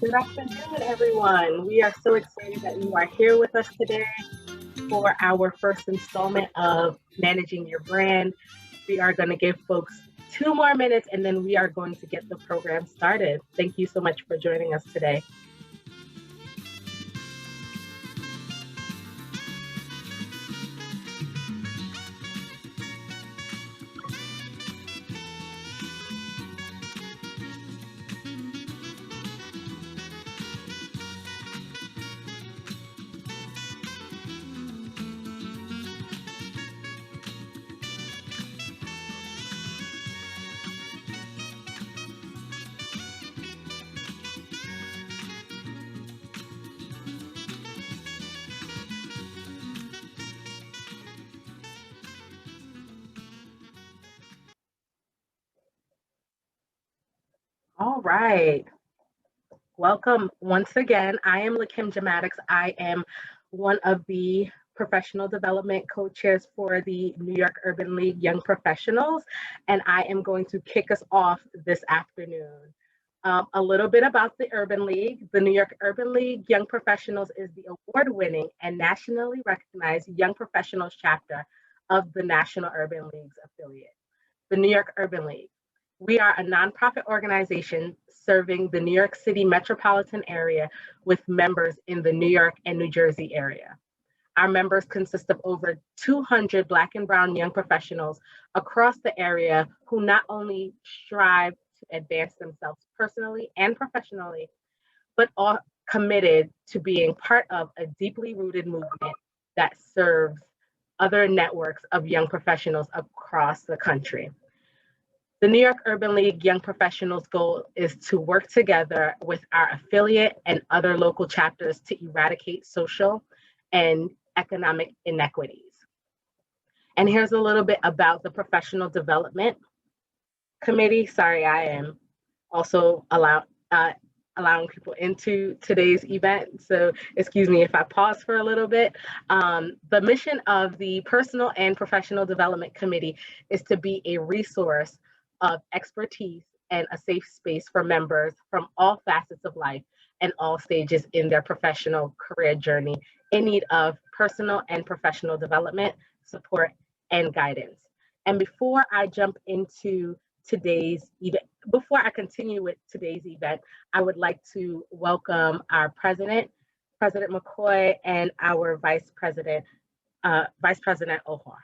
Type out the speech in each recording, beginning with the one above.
Good afternoon, everyone. We are so excited that you are here with us today for our first installment of Managing Your Brand. We are going to give folks 2 more minutes and then we are going to get the program started. Thank you so much for joining us today. All right. Welcome once again. I am Lakim Jamatics. I am one of the professional development co-chairs for the New York Urban League Young Professionals, and I am going to kick us off this afternoon. A little bit about the Urban League. The New York Urban League Young Professionals is the award-winning and nationally recognized young professionals chapter of the National Urban League's affiliate, the New York Urban League. We are a nonprofit organization serving the New York City metropolitan area with members in the New York and New Jersey area. Our members consist of over 200 Black and Brown young professionals across the area who not only strive to advance themselves personally and professionally, but are committed to being part of a deeply rooted movement that serves other networks of young professionals across the country. The New York Urban League Young Professionals' goal is to work together with our affiliate and other local chapters to eradicate social and economic inequities. And here's a little bit about the Professional Development Committee. Sorry, I am also allowing people into today's event. So excuse me if I pause for a little bit. The mission of the Personal and Professional Development Committee is to be a resource of expertise and a safe space for members from all facets of life and all stages in their professional career journey in need of personal and professional development, support, and guidance. And before I jump into today's event, before I continue with today's event, I would like to welcome our president, President McCoy, and our Vice President Ohar.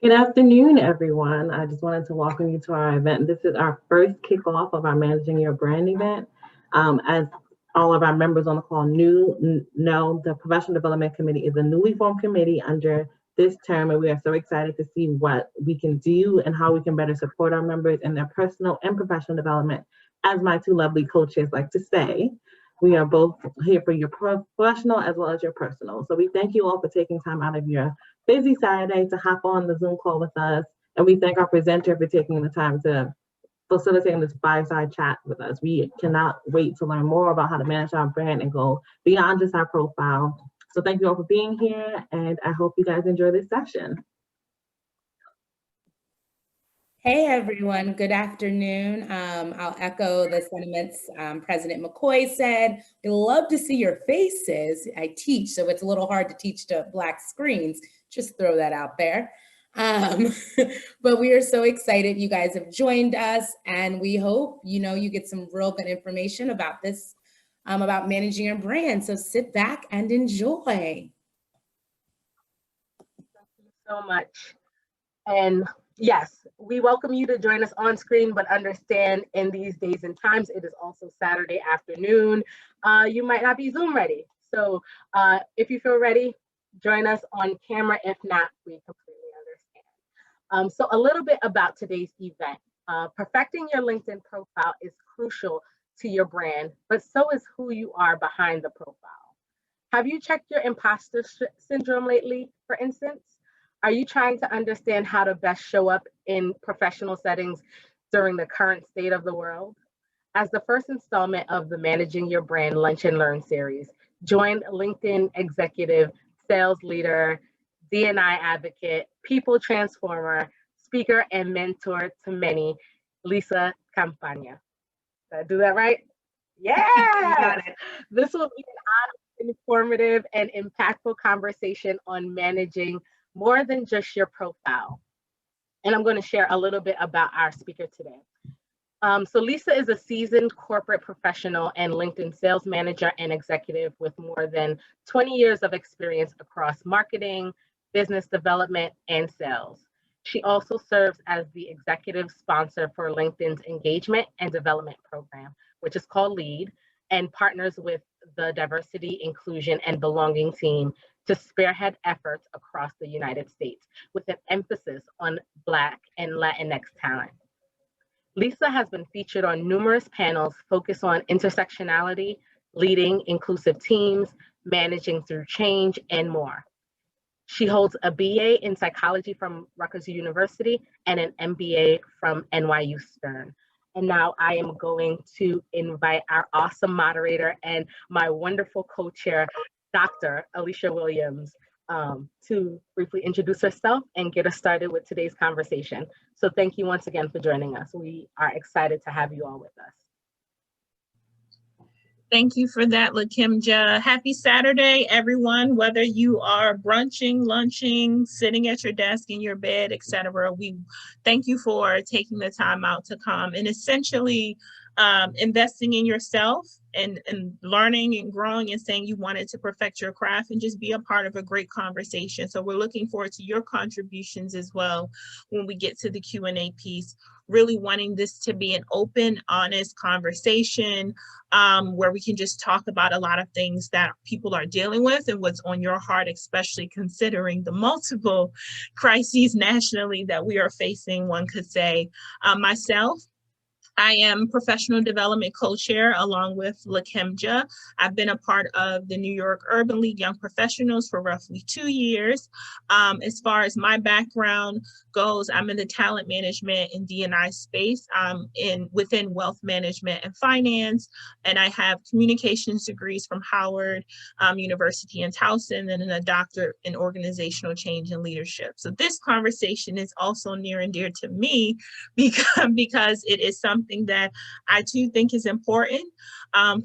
Good afternoon, everyone. I just wanted to welcome you to our event. This is our first kickoff of our Managing Your Brand event. As all of our members on the call know, the Professional Development Committee is a newly formed committee under this term, and we are so excited to see what we can do and how we can better support our members in their personal and professional development. As my two lovely coaches like to say, we are both here for your professional as well as your personal. So we thank you all for taking time out of your busy Saturday to hop on the Zoom call with us. And we thank our presenter for taking the time to facilitate this fireside chat with us. We cannot wait to learn more about how to manage our brand and go beyond just our profile. So thank you all for being here, and I hope you guys enjoy this session. Hey everyone, good afternoon. I'll echo the sentiments President McCoy said. I love to see your faces. I teach, so it's a little hard to teach to Black screens. Just throw that out there. But we are so excited you guys have joined us, and we hope you get some real good information about this, about managing your brand. So sit back and enjoy. Thank you so much. And yes, we welcome you to join us on screen, but understand in these days and times, it is also Saturday afternoon. You might not be Zoom ready. So if you feel ready, join us on camera. If not, we completely understand. So a little bit about today's event. Perfecting your LinkedIn profile is crucial to your brand, but so is who you are behind the profile. Have you checked your imposter syndrome lately, for instance? Are you trying to understand how to best show up in professional settings during the current state of the world? As the first installment of the Managing Your Brand Lunch and Learn series, join LinkedIn executive, sales leader, D&I advocate, people transformer, speaker, and mentor to many, Lisa Campagna. Did I do that right? Yeah. This will be an honest, informative, and impactful conversation on managing more than just your profile. And I'm going to share a little bit about our speaker today. So Lisa is a seasoned corporate professional and LinkedIn sales manager and executive with more than 20 years of experience across marketing, business development, and sales. She also serves as the executive sponsor for LinkedIn's engagement and development program, which is called LEAD, and partners with the Diversity, Inclusion, and Belonging team to spearhead efforts across the United States with an emphasis on Black and Latinx talent. Lisa has been featured on numerous panels focused on intersectionality, leading inclusive teams, managing through change, and more. She holds a BA in psychology from Rutgers University and an MBA from NYU Stern. And now I am going to invite our awesome moderator and my wonderful co-chair, Dr. Alicia Williams, to briefly introduce herself and get us started with today's conversation. So thank you once again for joining us. We are excited to have you all with us. Thank you for that, Lakimja. Happy Saturday, everyone. Whether you are brunching, lunching, sitting at your desk, in your bed, etc., we thank you for taking the time out to come and essentially investing in yourself and learning and growing and saying you wanted to perfect your craft and just be a part of a great conversation. So we're looking forward to your contributions as well when we get to the Q&A piece. Really wanting this to be an open, honest conversation where we can just talk about a lot of things that people are dealing with and what's on your heart, especially considering the multiple crises nationally that we are facing, one could say. Myself, I am professional development co-chair along with Lakimja. I've been a part of the New York Urban League Young Professionals for roughly 2 years. As far as my background goes, I'm in the talent management and D&I space within wealth management and finance. And I have communications degrees from Howard University in Towson and a doctorate in organizational change and leadership. So this conversation is also near and dear to me because it is something that I too think is important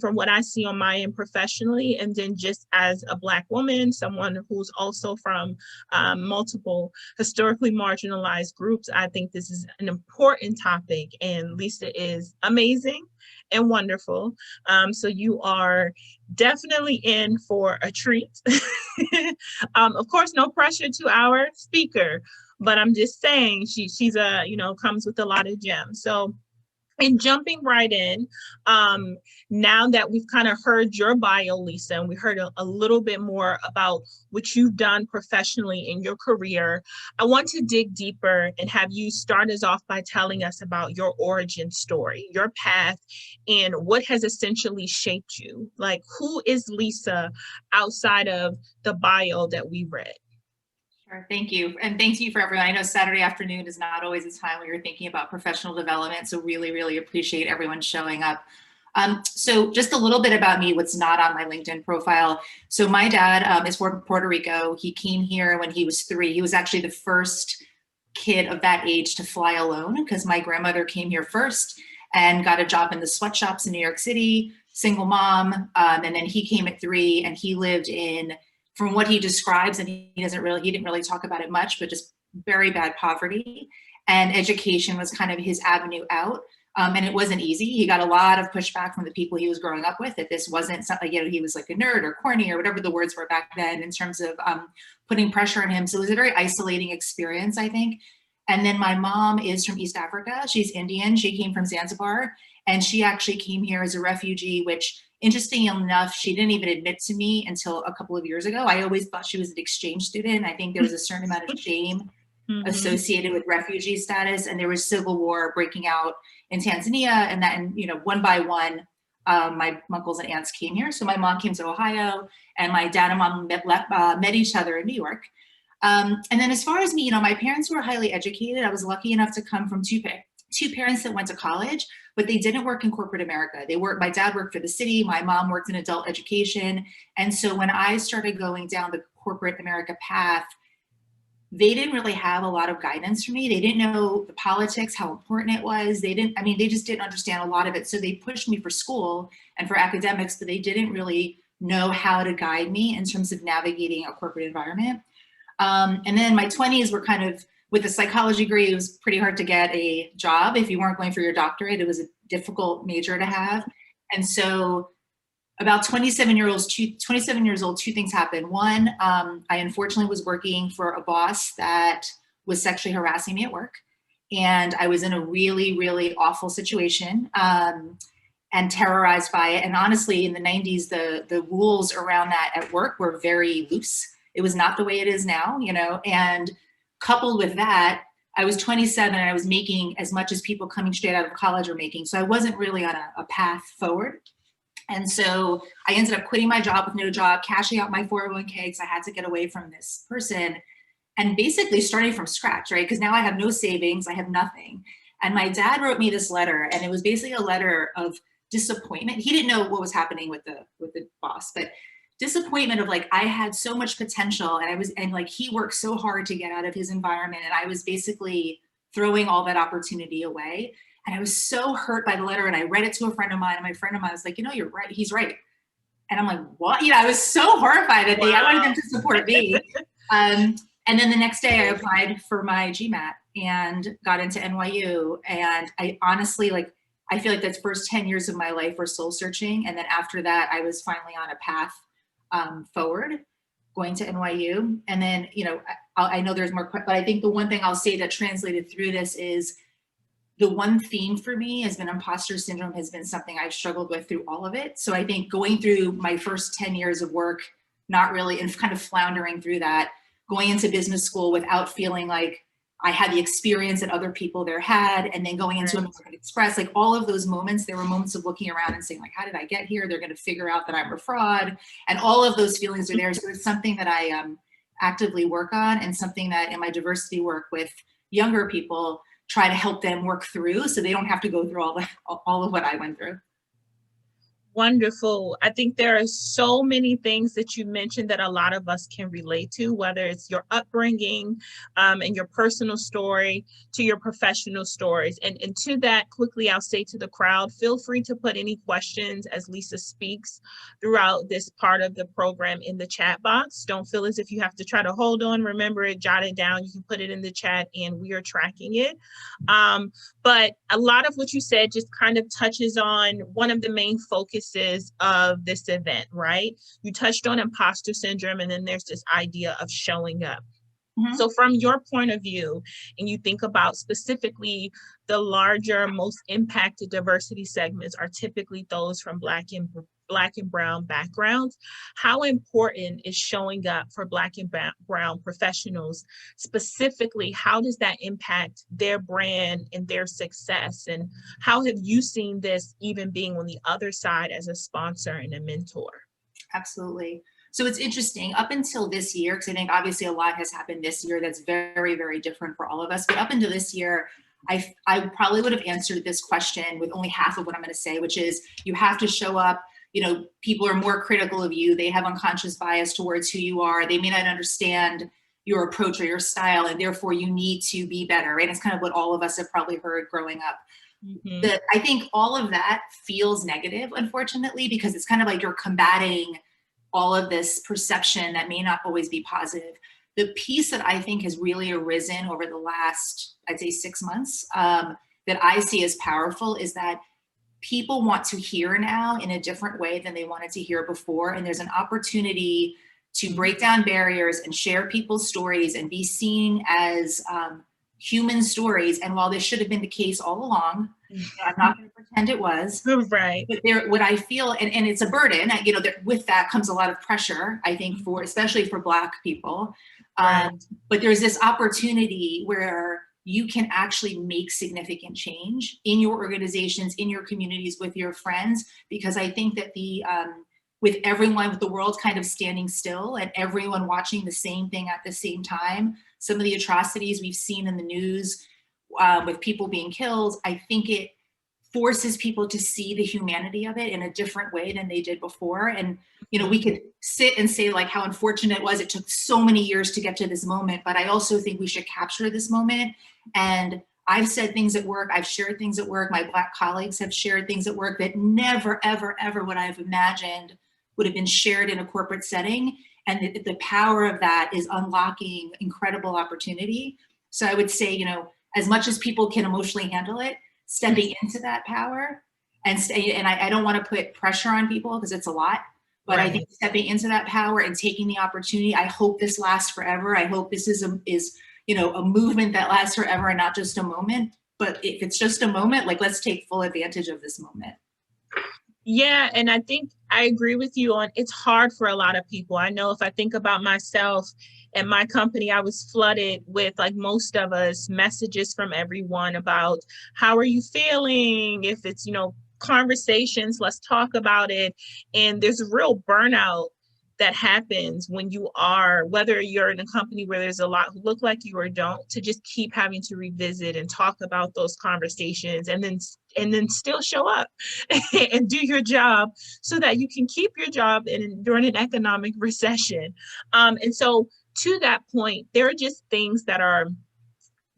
from what I see on my end professionally. And then just as a Black woman, someone who's also from multiple historically marginalized groups, I think this is an important topic, and Lisa is amazing and wonderful. So you are definitely in for a treat. Of course, no pressure to our speaker, but I'm just saying she's comes with a lot of gems. So, and jumping right in, now that we've kind of heard your bio, Lisa, and we heard a little bit more about what you've done professionally in your career, I want to dig deeper and have you start us off by telling us about your origin story, your path, and what has essentially shaped you. Like, who is Lisa outside of the bio that we read? Sure, thank you. And thank you for everyone. I know Saturday afternoon is not always a time when you're thinking about professional development, so really, really appreciate everyone showing up. So just a little bit about me, what's not on my LinkedIn profile. So my dad is from Puerto Rico. He came here when he was 3. He was actually the first kid of that age to fly alone because my grandmother came here first and got a job in the sweatshops in New York City, single mom. And then he came at 3 and he lived in, from what he describes, and he didn't really talk about it much, but just very bad poverty. And education was kind of his avenue out. And it wasn't easy. He got a lot of pushback from the people he was growing up with, that this wasn't something, he was like a nerd or corny or whatever the words were back then in terms of putting pressure on him. So it was a very isolating experience, I think. And then my mom is from East Africa. She's Indian. She came from Zanzibar, and she actually came here as a refugee, which, interesting enough, she didn't even admit to me until a couple of years ago. I always thought she was an exchange student. I think there was a certain amount of shame associated with refugee status, and there was civil war breaking out in Tanzania, and one by one, my uncles and aunts came here. So my mom came to Ohio, and my dad and mom met each other in New York. And then as far as me, my parents were highly educated. I was lucky enough to come from two parents that went to college, but they didn't work in corporate America. My dad worked for the city, my mom worked in adult education. And so when I started going down the corporate America path, they didn't really have a lot of guidance for me. They didn't know the politics, how important it was. They just didn't understand a lot of it. So they pushed me for school and for academics, but they didn't really know how to guide me in terms of navigating a corporate environment. And then my 20s were kind of, with a psychology degree, it was pretty hard to get a job. If you weren't going for your doctorate, it was a difficult major to have. And so about 27 years old, two things happened. One, I unfortunately was working for a boss that was sexually harassing me at work. And I was in a really, really awful situation and terrorized by it. And honestly, in the 90s, the rules around that at work were very loose. It was not the way it is now, you know, and coupled with that, I was 27 and I was making as much as people coming straight out of college were making. So I wasn't really on a path forward. And so I ended up quitting my job with no job, cashing out my 401k because I had to get away from this person and basically starting from scratch, right? Because now I have no savings, I have nothing. And my dad wrote me this letter, and it was basically a letter of disappointment. He didn't know what was happening with the boss, but disappointment of like, I had so much potential and like he worked so hard to get out of his environment, and I was basically throwing all that opportunity away. And I was so hurt by the letter, and I read it to a friend of mine, and my friend of mine was like, you know, you're right, he's right. And I'm like, what? You know, I was so horrified that I wanted them to support me. And then the next day I applied for my GMAT and got into NYU. And I honestly, like, I feel like the first 10 years of my life were soul searching. And then after that, I was finally on a path forward, going to NYU. And then, you know, I know there's more, but I think the one thing I'll say that translated through this is the one theme for me has been imposter syndrome has been something I've struggled with through all of it. So I think going through my first 10 years of work, not really, and kind of floundering through that, going into business school without feeling like I had the experience that other people there had, and then going into American Express, like all of those moments, there were moments of looking around and saying like, how did I get here? They're going to figure out that I'm a fraud, and all of those feelings are there. So it's something that I actively work on, and something that in my diversity work with younger people, try to help them work through so they don't have to go through all of what I went through. Wonderful. I think there are so many things that you mentioned that a lot of us can relate to, whether it's your upbringing and your personal story to your professional stories. And to that, quickly, I'll say to the crowd, feel free to put any questions as Lisa speaks throughout this part of the program in the chat box. Don't feel as if you have to try to hold on, remember it, jot it down. You can put it in the chat and we are tracking it. But a lot of what you said just kind of touches on one of the main focuses of this event, right? You touched on imposter syndrome, and then there's this idea of showing up. Mm-hmm. So from your point of view, and you think about specifically the larger, most impacted diversity segments are typically those from Black and Brown backgrounds. How important is showing up for Black and Brown professionals? Specifically, how does that impact their brand and their success? And how have you seen this even being on the other side as a sponsor and a mentor? Absolutely. So it's interesting, up until this year, because I think obviously a lot has happened this year that's very, very different for all of us, but up until this year, I probably would have answered this question with only half of what I'm going to say, which is you have to show up. You know, people are more critical of you. They have unconscious bias towards who you are. They may not understand your approach or your style, and therefore you need to be better, right? It's kind of what all of us have probably heard growing up. Mm-hmm. I think all of that feels negative, unfortunately, because it's kind of like you're combating all of this perception that may not always be positive. The piece that I think has really arisen over the last, I'd say 6 months, that I see as powerful is that people want to hear now in a different way than they wanted to hear before. And there's an opportunity to break down barriers and share people's stories and be seen as human stories. And while this should have been the case all along, I'm not going to pretend it was. Right. But what I feel, and it's a burden, you know, with that comes a lot of pressure, I think, especially for Black people. Right. But there's this opportunity where you can actually make significant change in your organizations, in your communities, with your friends, because I think that with the world kind of standing still and everyone watching the same thing at the same time, some of the atrocities we've seen in the news with people being killed, I think forces people to see the humanity of it in a different way than they did before. And, you know, we could sit and say like how unfortunate it was. It took so many years to get to this moment, but I also think we should capture this moment. And I've said things at work, I've shared things at work, my Black colleagues have shared things at work that never, ever, ever would I have imagined would have been shared in a corporate setting. And the power of that is unlocking incredible opportunity. So I would say, you know, as much as people can emotionally handle it, stepping into that power and I don't want to put pressure on people because it's a lot, but right. I think stepping into that power and taking the opportunity, I hope this lasts forever. I hope this is you know, a movement that lasts forever and not just a moment. But if it's just a moment, like, let's take full advantage of this moment. Yeah, and I think I agree with you on it's hard for a lot of people. I know if I think about myself and my company, I was flooded with, like most of us, messages from everyone about how are you feeling? If it's, you know, conversations, let's talk about it. And there's a real burnout that happens when you are, whether you're in a company where there's a lot who look like you or don't, to just keep having to revisit and talk about those conversations and then still show up and do your job so that you can keep your job during an economic recession. And so to that point, there are just things that are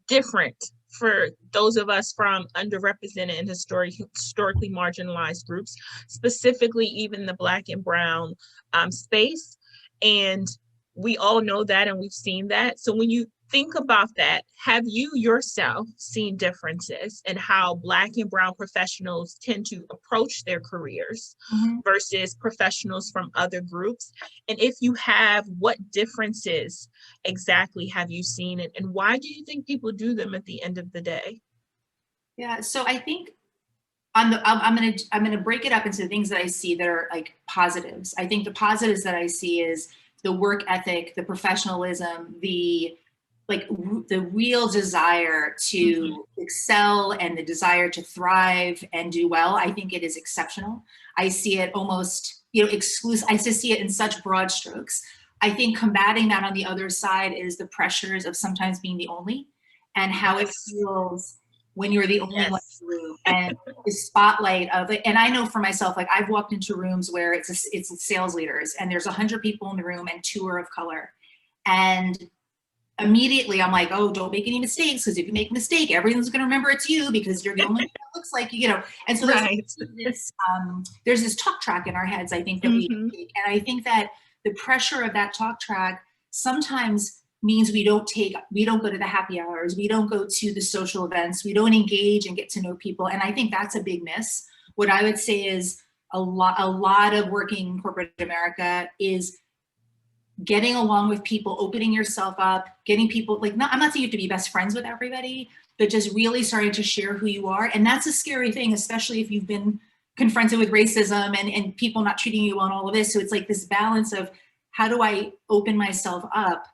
different for those of us from underrepresented and historically marginalized groups, specifically even the Black and Brown space. And we all know that and we've seen that. So when you think about that, have you yourself seen differences in how Black and Brown professionals tend to approach their careers versus professionals from other groups? And if you have, what differences exactly have you seen, and why do you think people do them at the end of the day? Yeah, so I think I'm gonna break it up into things that I see that are like positives. I think the positives that I see is the work ethic, the professionalism, the real desire to excel and the desire to thrive and do well. I think it is exceptional. I see it almost, you know, exclusive. I just see it in such broad strokes. I think combating that on the other side is the pressures of sometimes being the only and how it feels when you're the only one in the room and the spotlight of it. And I know for myself, like I've walked into rooms where it's sales leaders and there's 100 people in the room and 2 are of color. And immediately I'm like, oh, don't make any mistakes, because if you make a mistake, everyone's going to remember it's you because you're the only one that looks like you, you know. And so there's this talk track in our heads, I think, that we take. And I think that the pressure of that talk track sometimes means we don't go to the happy hours, we don't go to the social events, we don't engage and get to know people. And I think that's a big miss. What I would say is a lot of working in corporate America is getting along with people, opening yourself up, getting people, like, I'm not saying you have to be best friends with everybody, but just really starting to share who you are. And that's a scary thing, especially if you've been confronted with racism and people not treating you on all of this. So it's like this balance of how do I open myself up,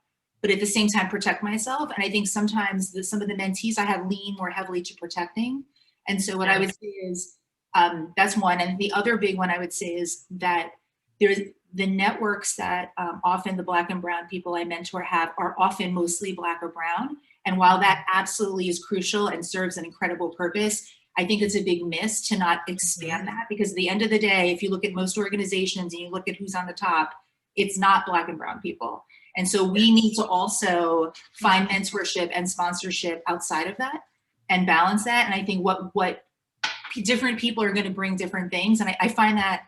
but at the same time protect myself. And I think sometimes some of the mentees I have lean more heavily to protecting. And so what I would say is, that's one. And the other big one I would say is that there's the networks that often the Black and Brown people I mentor have are often mostly Black or Brown. And while that absolutely is crucial and serves an incredible purpose, I think it's a big miss to not expand that, because at the end of the day, if you look at most organizations and you look at who's on the top, it's not Black and Brown people. And so we need to also find mentorship and sponsorship outside of that and balance that. And I think what different people are going to bring different things. And I find that,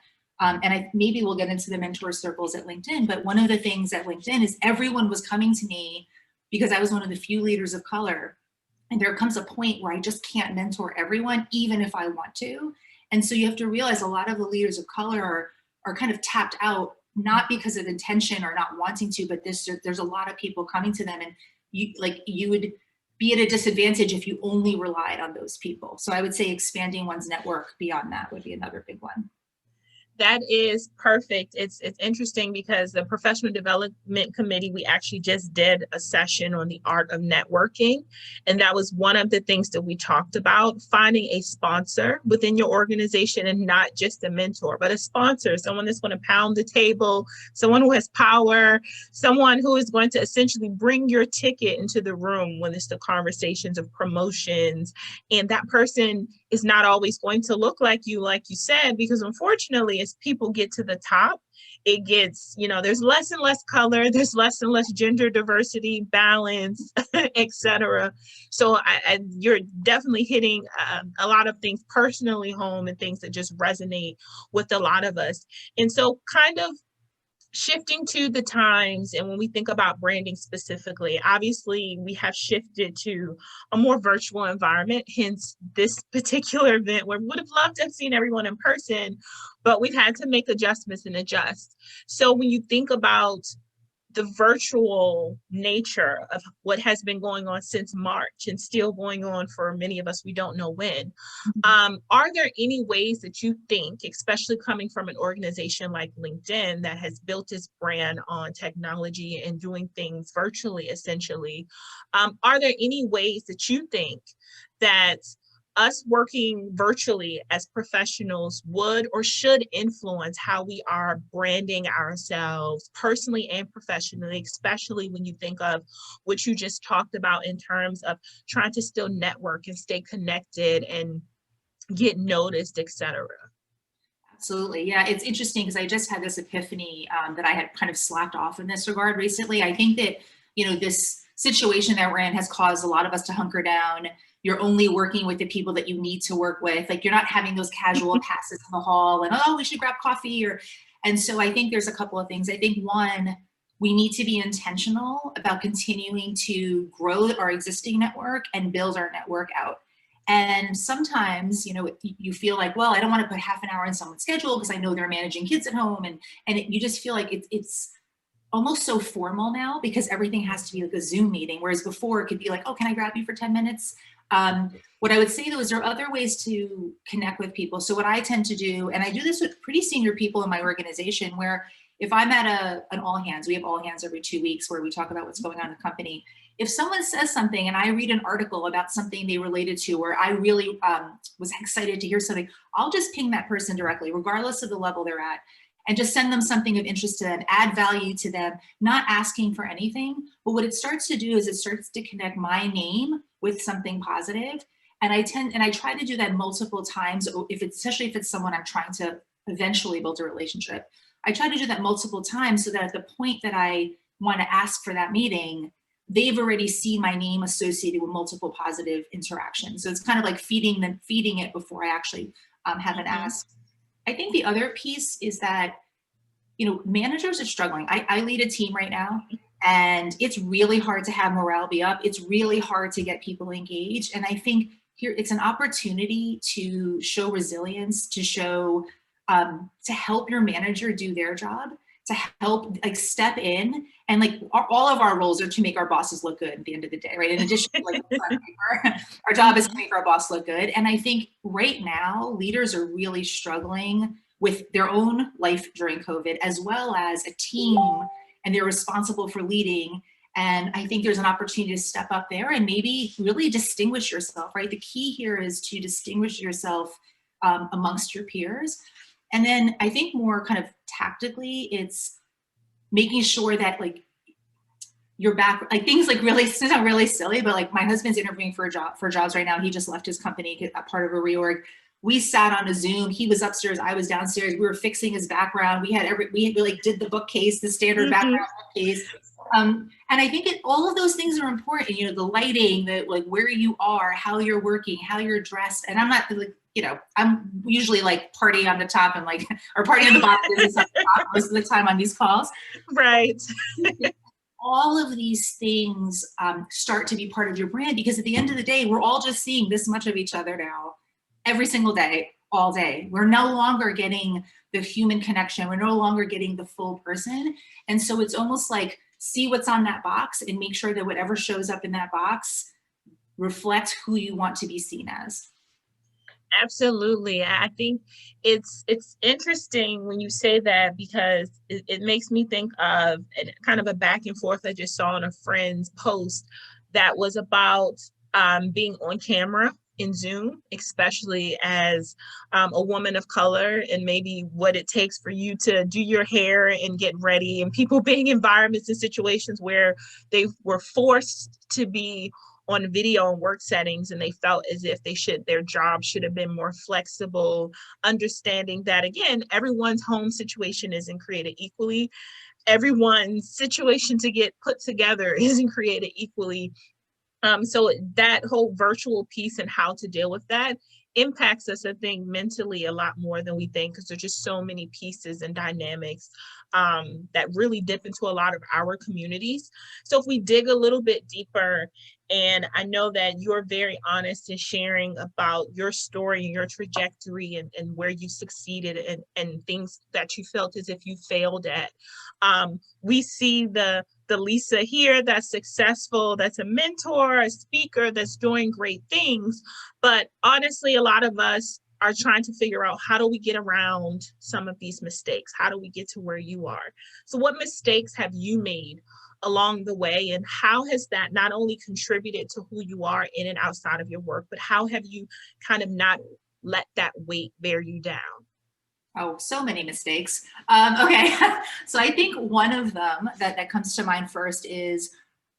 maybe we'll get into the mentor circles at LinkedIn, but one of the things at LinkedIn is everyone was coming to me because I was one of the few leaders of color. And there comes a point where I just can't mentor everyone, even if I want to. And so you have to realize a lot of the leaders of color are kind of tapped out, not because of intention or not wanting to, but there's a lot of people coming to them, and you would be at a disadvantage if you only relied on those people. So I would say expanding one's network beyond that would be another big one. That is perfect. It's interesting because the Professional Development Committee, we actually just did a session on the art of networking. And that was one of the things that we talked about, finding a sponsor within your organization, and not just a mentor, but a sponsor, someone that's going to pound the table, someone who has power, someone who is going to essentially bring your ticket into the room when it's the conversations of promotions. And that person is not always going to look like you said, because unfortunately, as people get to the top, it gets, there's less and less color, there's less and less gender diversity, balance, etc. So you're definitely hitting a lot of things personally home and things that just resonate with a lot of us. And so kind of shifting to the times, and when we think about branding specifically, obviously we have shifted to a more virtual environment, hence this particular event where we would have loved to have seen everyone in person, but we've had to make adjustments and adjust. So when you think about the virtual nature of what has been going on since March and still going on for many of us, we don't know when. Are there any ways that you think, especially coming from an organization like LinkedIn that has built its brand on technology and doing things virtually, essentially, are there any ways that you think that us working virtually as professionals would or should influence how we are branding ourselves personally and professionally, especially when you think of what you just talked about in terms of trying to still network and stay connected and get noticed, etc.? Absolutely. Yeah, it's interesting because I just had this epiphany that I had kind of slacked off in this regard recently. I think that, this situation that we're in has caused a lot of us to hunker down. You're only working with the people that you need to work with. Like, you're not having those casual passes in the hall and, oh, we should grab coffee. And so I think there's a couple of things. I think one, we need to be intentional about continuing to grow our existing network and build our network out. And sometimes, you feel like, well, I don't want to put half an hour in someone's schedule because I know they're managing kids at home. You just feel like it's almost so formal now because everything has to be like a Zoom meeting. Whereas before it could be like, oh, can I grab you for 10 minutes? What I would say though is there are other ways to connect with people. So what I tend to do, and I do this with pretty senior people in my organization, where if I'm at an all hands, we have all hands every 2 weeks where we talk about what's going on in the company. If someone says something and I read an article about something they related to, or I really was excited to hear something, I'll just ping that person directly, regardless of the level they're at, and just send them something of interest to them, add value to them, not asking for anything. But what it starts to do is it starts to connect my name with something positive. And I try to do that multiple times, especially if it's someone I'm trying to eventually build a relationship. I try to do that multiple times so that at the point that I want to ask for that meeting, they've already seen my name associated with multiple positive interactions. So it's kind of like feeding it before I actually have an ask. I think the other piece is that, managers are struggling. I lead a team right now, and it's really hard to have morale be up. It's really hard to get people engaged. And I think here it's an opportunity to show resilience, to show, to help your manager do their job, to help step in. And all of our roles are to make our bosses look good at the end of the day, right? In addition to our job is to make our boss look good. And I think right now leaders are really struggling with their own life during COVID, as well as a team, and they're responsible for leading. And I think there's an opportunity to step up there and maybe really distinguish yourself, right? The key here is to distinguish yourself amongst your peers. And then I think more kind of tactically, it's making sure that your back, things really, it's not really silly, but my husband's interviewing for jobs right now. He just left his company, part of a reorg. We sat on a Zoom. He was upstairs, I was downstairs. We were fixing his background. We did the bookcase, the standard background bookcase. And I think all of those things are important. The lighting, where you are, how you're working, how you're dressed. And I'm not I'm usually party on the top and or party on the bottom most of the time on these calls. Right. All of these things start to be part of your brand, because at the end of the day, we're all just seeing this much of each other now, every single day, all day. We're no longer getting the human connection. We're no longer getting the full person. And so it's almost see what's on that box and make sure that whatever shows up in that box reflects who you want to be seen as. Absolutely. I think it's interesting when you say that, because it makes me think of kind of a back and forth I just saw on a friend's post that was about being on camera in Zoom, especially as a woman of color, and maybe what it takes for you to do your hair and get ready, and people being in environments and situations where they were forced to be on video and work settings, and they felt as if their job should have been more flexible, understanding that, again, everyone's home situation isn't created equally. Everyone's situation to get put together isn't created equally. So that whole virtual piece and how to deal with that impacts us, I think, mentally a lot more than we think, because there's just so many pieces and dynamics that really dip into a lot of our communities. So if we dig a little bit deeper, and I know that you're very honest in sharing about your story and your trajectory and where you succeeded and things that you felt as if you failed at. We see the Lisa here that's successful, that's a mentor, a speaker, that's doing great things. But honestly, a lot of us are trying to figure out, how do we get around some of these mistakes? How do we get to where you are? So what mistakes have you made along the way, and how has that not only contributed to who you are in and outside of your work, but how have you kind of not let that weight bear you down? Oh, so many mistakes. Okay, so I think one of them that comes to mind first is,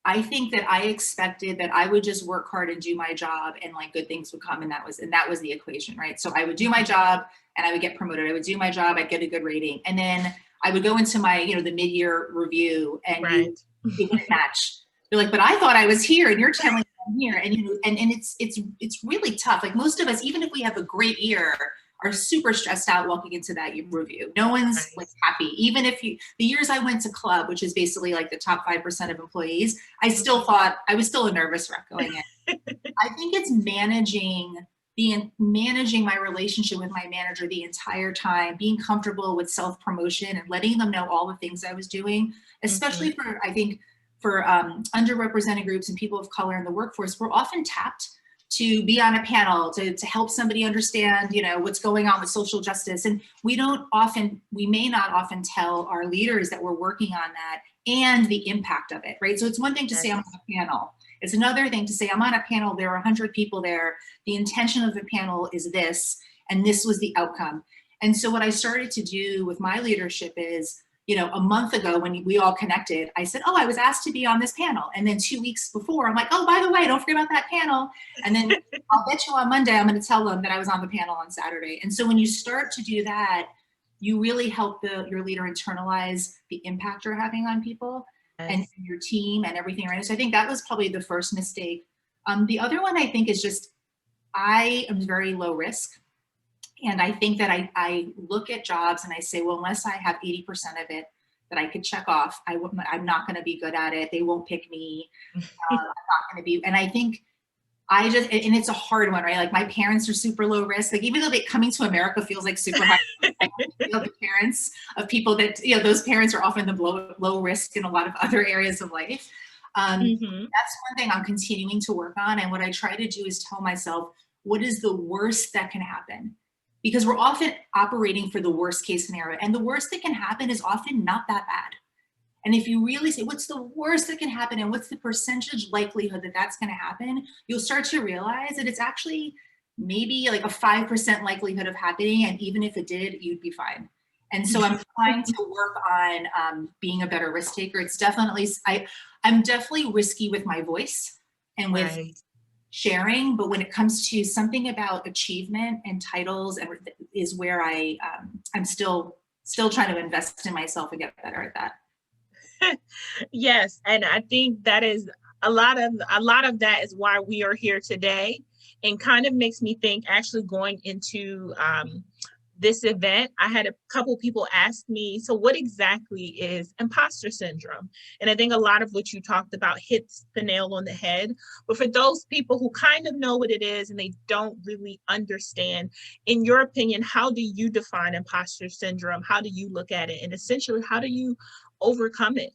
I think that I expected that I would just work hard and do my job and like good things would come, and that was the equation, right? So I would do my job and I would get promoted. I would do my job, I'd get a good rating, and then I would go into my, the mid-year review, and right. It wouldn't match. You're like, but I thought I was here, and you're telling me I'm here, and and it's really tough. Like most of us, even if we have a great year, are super stressed out walking into that review. No one's like happy. Even if the years I went to club, which is basically like the top 5% of employees, I still thought I was still a nervous wreck going in. I think it's managing my relationship with my manager the entire time, being comfortable with self-promotion and letting them know all the things I was doing, especially for, I think, for underrepresented groups and people of color in the workforce. We're often tapped to be on a panel to help somebody understand, what's going on with social justice. And we may not often tell our leaders that we're working on that and the impact of it, right? So it's one thing to say I'm on a panel. It's another thing to say I'm on a panel, there are 100 people there. The intention of the panel is this, and this was the outcome. And so what I started to do with my leadership is, a month ago when we all connected, I said, oh, I was asked to be on this panel. And then 2 weeks before, I'm like, oh, by the way, don't forget about that panel. And then I'll bet you on Monday, I'm going to tell them that I was on the panel on Saturday. And so when you start to do that, you really help your leader internalize the impact you're having on people and your team and everything, right? So I think that was probably the first mistake. The other one I think is just, I am very low risk. And I think that I look at jobs and I say, well, unless I have 80% of it that I could check off, I'm not going to be good at it. They won't pick me. I'm not going to be. And I think and it's a hard one, right? Like my parents are super low risk. Like even though coming to America feels like super high, the parents of people that, those parents are often the low risk in a lot of other areas of life. That's one thing I'm continuing to work on. And what I try to do is tell myself, what is the worst that can happen? Because we're often operating for the worst case scenario, and the worst that can happen is often not that bad. And if you really say, what's the worst that can happen and what's the percentage likelihood that that's going to happen, you'll start to realize that it's actually maybe like a 5% likelihood of happening. And even if it did, you'd be fine. And so I'm trying to work on being a better risk taker. It's definitely, I'm definitely risky with my voice and with sharing, but when it comes to something about achievement and titles, and is where I'm still trying to invest in myself and get better at that. Yes, and I think that is a lot of that is why we are here today, and kind of makes me think, actually going into this event, I had a couple people ask me, so what exactly is imposter syndrome? And I think a lot of what you talked about hits the nail on the head. But for those people who kind of know what it is and they don't really understand, in your opinion, how do you define imposter syndrome? How do you look at it? And essentially, how do you overcome it?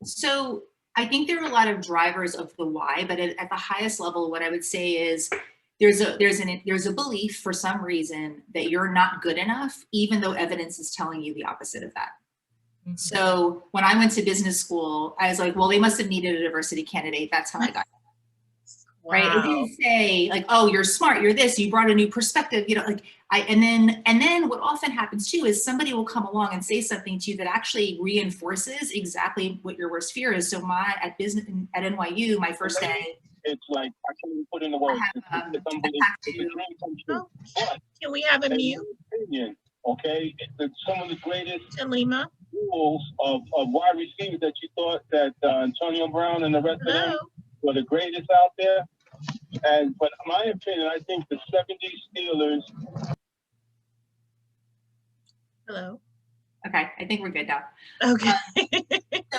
So I think there are a lot of drivers of the why, but at the highest level, what I would say is, there's a belief for some reason that you're not good enough, even though evidence is telling you the opposite of that. So when I went to business school, I was like, well, they must have needed a diversity candidate. That's how I got it. Wow. Right? It didn't say like, oh, you're smart, you're this, you brought a new perspective, and then what often happens too is somebody will come along and say something to you that actually reinforces exactly what your worst fear is. So at NYU, my first day, it's like, I can't even put in the words. It's unbelievable. It's a dream come true. But, Can we have a in mute? my opinion, okay, some of the greatest Talima. rules of wide receivers that you thought that Antonio Brown and the rest of them were the greatest out there. But in my opinion, I think the 70s Steelers. Hello. Okay, I think we're good now. Okay.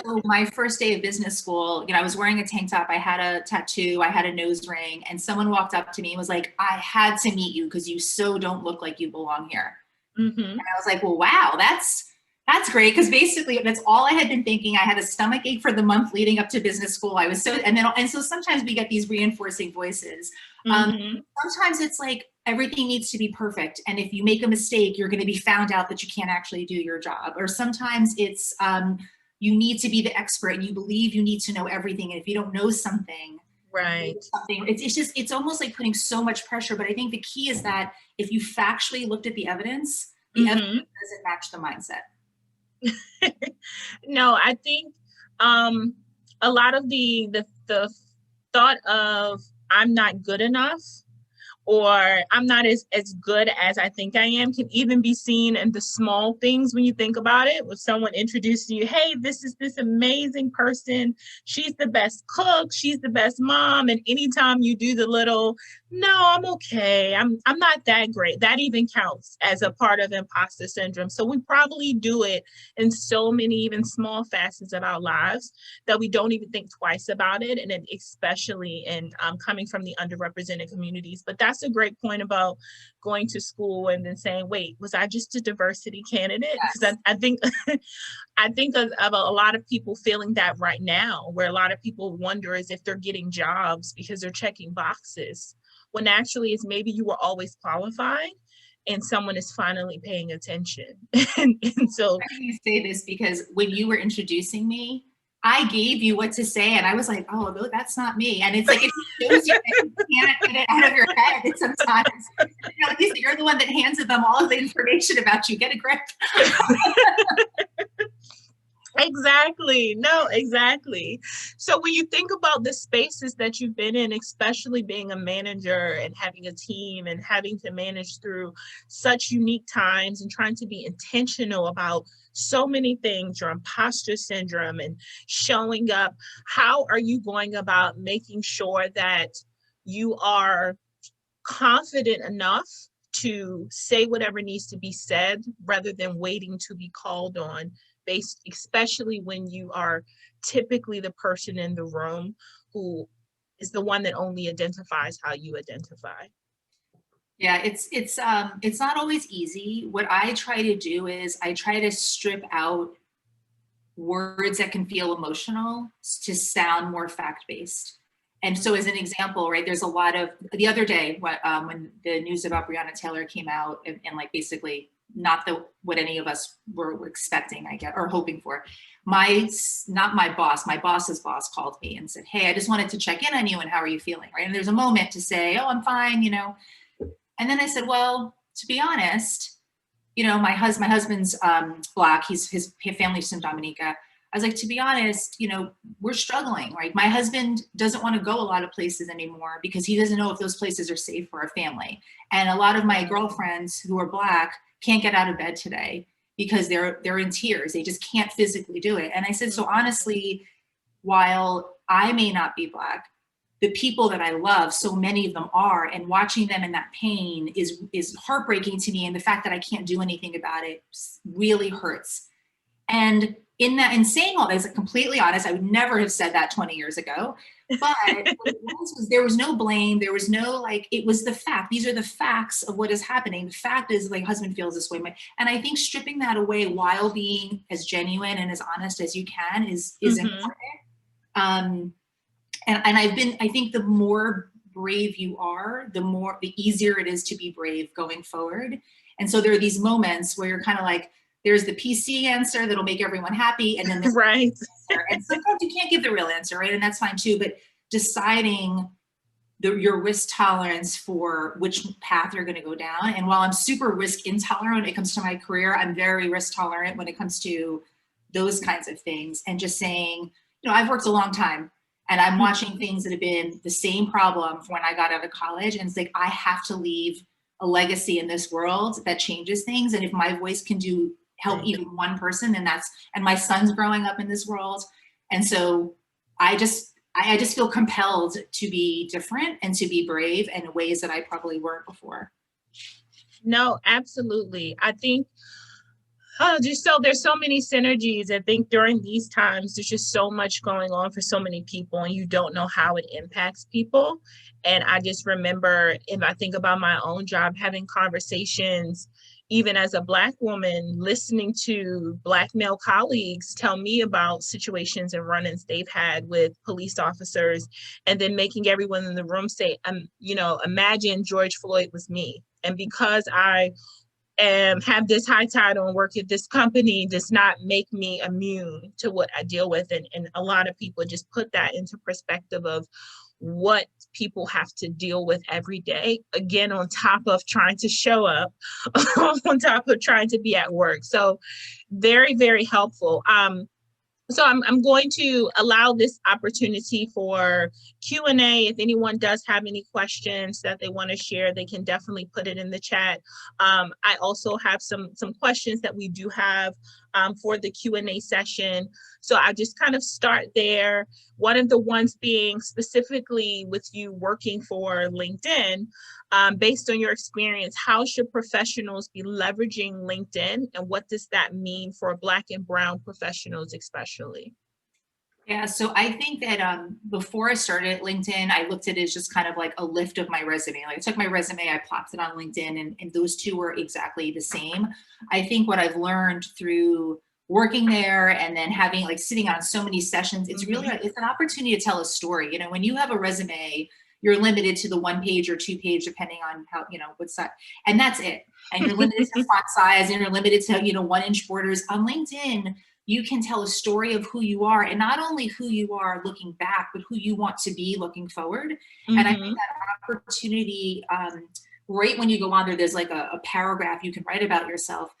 So my first day of business school, I was wearing a tank top, I had a tattoo, I had a nose ring, and someone walked up to me and was like, I had to meet you because you so don't look like you belong here. Mm-hmm. And I was like, well, wow, that's great, because basically that's all I had been thinking. I had a stomach ache for the month leading up to business school. I was so sometimes we get these reinforcing voices. Mm-hmm. Sometimes it's like everything needs to be perfect, and if you make a mistake, you're going to be found out that you can't actually do your job. Or sometimes it's you need to be the expert, and you believe you need to know everything, and if you don't know something, right, it's almost like putting so much pressure. But I think the key is that if you factually looked at the evidence, the evidence doesn't match the mindset. No, I think a lot of the thought of I'm not good enough or I'm not as good as I think I am can even be seen in the small things when you think about it. When someone introduces you, hey, this is this amazing person. She's the best cook. She's the best mom. And anytime you do the little, no, I'm okay. I'm not that great. That even counts as a part of imposter syndrome. So we probably do it in so many even small facets of our lives that we don't even think twice about it. And then especially in coming from the underrepresented communities. But that's a great point about going to school and then saying, wait, was I just a diversity candidate? Because I think I think of a lot of people feeling that right now, where a lot of people wonder is if they're getting jobs because they're checking boxes, when actually it's maybe you were always qualified and someone is finally paying attention. and so you say this because when you were introducing me, I gave you what to say, and I was like, oh, no, that's not me. And it's like, it shows you that you can't get it out of your head sometimes. At least you're the one that hands them all of the information about you. Get a grip. Exactly. No, exactly. So when you think about the spaces that you've been in, especially being a manager and having a team and having to manage through such unique times and trying to be intentional about so many things, your imposter syndrome and showing up, how are you going about making sure that you are confident enough to say whatever needs to be said rather than waiting to be called on, based, especially when you are typically the person in the room who is the one that only identifies how you identify? Yeah, it's not always easy. What I try to do is I try to strip out words that can feel emotional to sound more fact-based. And so as an example, right, there's a lot of, the other day when the news about Breonna Taylor came out and like basically not what any of us were expecting, I guess, or hoping for. Not my boss, my boss's boss called me and said, hey, I just wanted to check in on you and how are you feeling, right? And there's a moment to say, oh, I'm fine, And then I said, well, to be honest, my husband's Black, his family's from Dominica. I was like, to be honest, we're struggling, right? My husband doesn't want to go a lot of places anymore because he doesn't know if those places are safe for our family. And a lot of my girlfriends who are Black can't get out of bed today because they're in tears. They just can't physically do it. And I said, so honestly, while I may not be Black, the people that I love, so many of them are, and watching them in that pain is heartbreaking to me. And the fact that I can't do anything about it really hurts. And in saying all this, completely honest, I would never have said that 20 years ago. But there was no blame. There was no it was the fact. These are the facts of what is happening. The fact is husband feels this way. And I think stripping that away while being as genuine and as honest as you can is important. And I think the more brave you are, the easier it is to be brave going forward. And so there are these moments where you're kind of like, there's the PC answer that'll make everyone happy. And then there's right. the answer. And sometimes you can't give the real answer, right? And that's fine too, but deciding your risk tolerance for which path you're going to go down. And while I'm super risk intolerant when it comes to my career, I'm very risk tolerant when it comes to those kinds of things. And just saying, I've worked a long time. And I'm watching things that have been the same problem from when I got out of college. And it's like, I have to leave a legacy in this world that changes things. And if my voice can help even one person, and my son's growing up in this world. And so I just feel compelled to be different and to be brave in ways that I probably weren't before. No, absolutely. I think there's so many synergies. I think during these times, there's just so much going on for so many people, and you don't know how it impacts people. And I just remember, if I think about my own job, having conversations, even as a Black woman, listening to Black male colleagues tell me about situations and run-ins they've had with police officers, and then making everyone in the room say, imagine George Floyd was me. And because I have this high title and work at this company does not make me immune to what I deal with. And a lot of people just put that into perspective of what people have to deal with every day, again, on top of trying to show up, on top of trying to be at work. So very, very helpful. So I'm going to allow this opportunity for Q&A. If anyone does have any questions that they want to share, they can definitely put it in the chat. I also have some questions that we do have for the Q&A session. So I just kind of start there. One of the ones being specifically with you working for LinkedIn, based on your experience, how should professionals be leveraging LinkedIn, and what does that mean for Black and Brown professionals especially? Yeah, so I think that before I started LinkedIn, I looked at it as just kind of like a lift of my resume. Like I took my resume, I plopped it on LinkedIn, and those two were exactly the same. I think what I've learned through working there and then having sitting on so many sessions, it's really, it's an opportunity to tell a story. When you have a resume, you're limited to the 1 page or 2 page, depending on how, what's that, and that's it. And you're limited to font size, and you're limited to, 1-inch borders. On LinkedIn, you can tell a story of who you are, and not only who you are looking back, but who you want to be looking forward. And I think that opportunity, right when you go on there's like a paragraph you can write about yourself.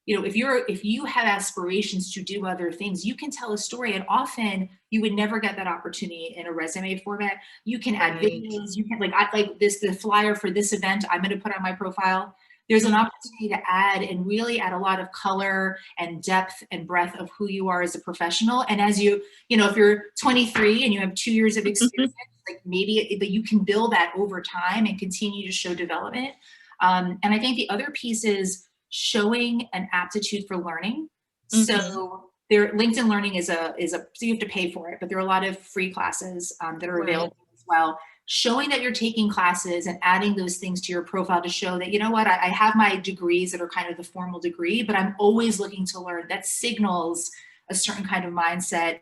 If you have aspirations to do other things, you can tell a story, and often you would never get that opportunity in a resume format. You can add videos. You can the flyer for this event I'm going to put on my profile. There's an opportunity to add and really add a lot of color and depth and breadth of who you are as a professional. And as if you're 23 and you have 2 years of experience, maybe you can build that over time and continue to show development. And I think the other piece is showing an aptitude for learning. So LinkedIn Learning is so you have to pay for it, but there are a lot of free classes that are available as well. Showing that you're taking classes and adding those things to your profile to show that, I have my degrees that are kind of the formal degree, but I'm always looking to learn. That signals a certain kind of mindset.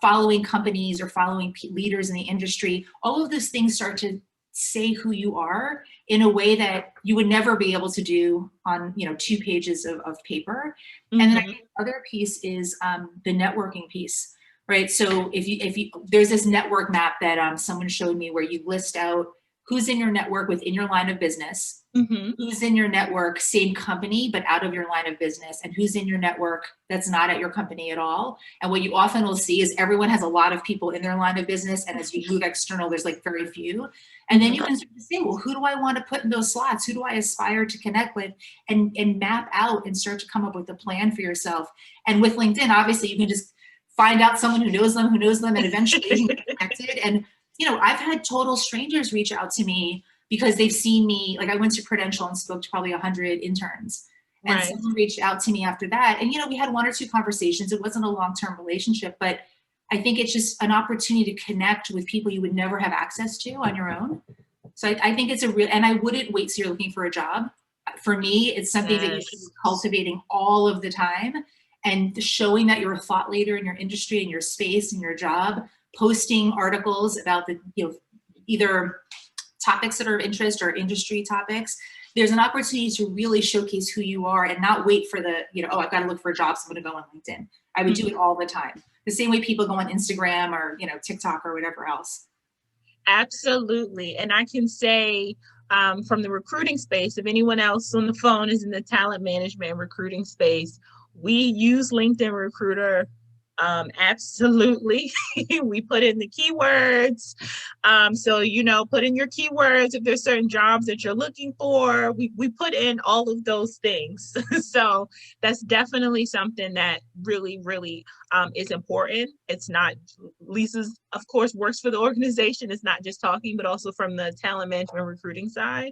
Following companies or following leaders in the industry, all of those things start to say who you are in a way that you would never be able to do on 2 pages of paper. And then I think the other piece is the networking piece. Right. So if you there's this network map that someone showed me where you list out who's in your network within your line of business, who's in your network, same company, but out of your line of business, and who's in your network that's not at your company at all. And what you often will see is everyone has a lot of people in their line of business. And as you move external, there's very few. And then you can start to say, well, who do I want to put in those slots? Who do I aspire to connect with? And map out and start to come up with a plan for yourself. And with LinkedIn, obviously, you can just find out someone who knows them, and eventually you get connected. And, I've had total strangers reach out to me because they've seen me, I went to Prudential and spoke to probably 100 interns. And someone reached out to me after that. And, we had 1 or 2 conversations. It wasn't a long-term relationship, but I think it's just an opportunity to connect with people you would never have access to on your own. So I think it's and I wouldn't wait till you're looking for a job. For me, it's something that you should be cultivating all of the time. And showing that you're a thought leader in your industry, in your space, in your job, posting articles about the, either topics that are of interest or industry topics. There's an opportunity to really showcase who you are and not wait for the, I've got to look for a job, so I'm going to go on LinkedIn. I would do it all the time. The same way people go on Instagram or, TikTok or whatever else. Absolutely. And I can say from the recruiting space, if anyone else on the phone is in the talent management and recruiting space, we use LinkedIn Recruiter Absolutely. We put in the keywords. So, you know, put in your keywords if there's certain jobs that you're looking for. We put in all of those things. So that's definitely something that really, really is important. It's not, Lisa's, of course, works for the organization. It's not just talking, but also from the talent management recruiting side.